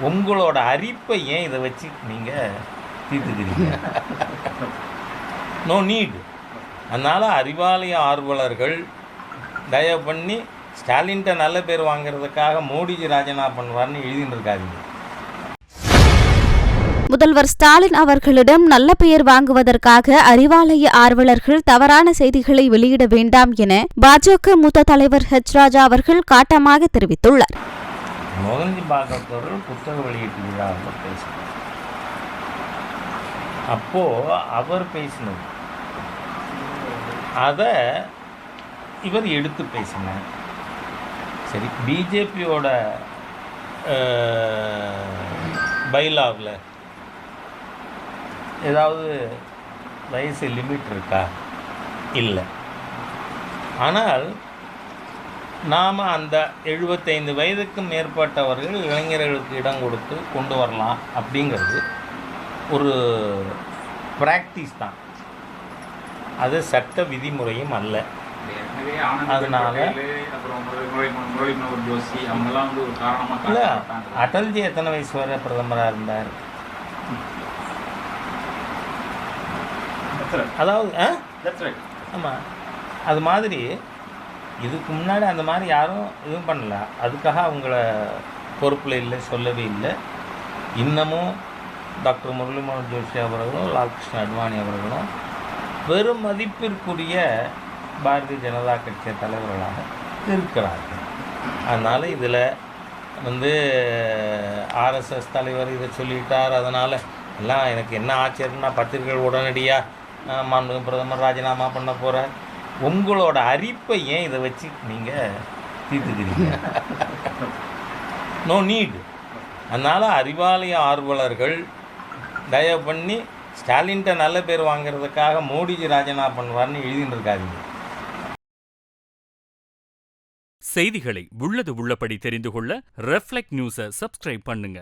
உங்களோட அரிப்பை ஏன் இதை வச்சு நீங்கள் தீர்த்துக்கிறீங்க? No need. அதனால் அறிவாலய ஆர்வலர்கள் தயவு பண்ணி ஸ்டாலின்கிட்ட நல்ல பேர் வாங்கிறதுக்காக மோடிஜி ராஜினாமா பண்ணுவார்னு எழுதிட்டு இருக்காதீங்க. முதல்வர் ஸ்டாலின் அவர்களிடம் நல்ல பெயர் வாங்குவதற்காக அறிவாலய ஆர்வலர்கள் தவறான செய்திகளை வெளியிட வேண்டாம் என பாஜக மூத்த தலைவர் ஹெச் ராஜா அவர்கள் காட்டமாக தெரிவித்துள்ளார். மோகன்ஜி பாகவத் அவர்கள் புத்தக வெளியீட்டு விழாவில் பேசினார். அப்போது அவர் பேசினது அதை இவர் எடுத்து பேசினார். சரி, பிஜேபியோட பைலாவில் ஏதாவது வயசு லிமிட் இருக்கா? இல்லை. ஆனால் நாம் அந்த 75 வயதுக்கும் மேற்பட்டவர்கள் இளைஞர்களுக்கு இடம் கொடுத்து கொண்டு வரலாம் அப்படிங்கிறது ஒரு ப்ராக்டிஸ் தான், அது சட்ட விதிமுறையும் அல்ல. அதனால் இல்லை, அடல்ஜி எத்தனை வயசு வரை பிரதமராக இருந்தார்? அதாவது ஆமாம், அது மாதிரி இதுக்கு முன்னாடி அந்த மாதிரி யாரும் இதுவும் பண்ணல. அதுக்காக அவங்கள பொறுப்பில் இல்லை, சொல்லவே இல்லை. இன்னமும் டாக்டர் முரளி மனோகர் ஜோஷி அவர்களும் லால்கிருஷ்ண அத்வானி அவர்களும் பெரும் மதிப்பிற்குரிய பாரதிய ஜனதா கட்சி தலைவர்களாக இருக்கிறார்கள். அதனால் இதில் ஆர்எஸ்எஸ் தலைவர் இதை சொல்லிட்டார், அதனால் எல்லாம் எனக்கு என்ன ஆச்சரியம்னா பத்திரிகைகள் உடனடியாக மாண்புமிகு பிரதமர் ராஜினாமா பண்ண போகிறார். உங்களோட அரிப்பை ஏன் இதை வச்சு நீங்கள் தீர்த்துக்கிறீங்க? No need. அதனால் அறிவாலய ஆர்வலர்கள் தயவு பண்ணி ஸ்டாலின்கிட்ட நல்ல பேர் வாங்கிறதுக்காக மோடிஜி ராஜினாமா பண்ணுவார்னு எழுதிட்டு இருக்காதீங்க. செய்திகளை உள்ளது உள்ளபடி தெரிந்து கொள்ள ரெஃப்ளெக்ட் நியூஸை சப்ஸ்கிரைப் பண்ணுங்க.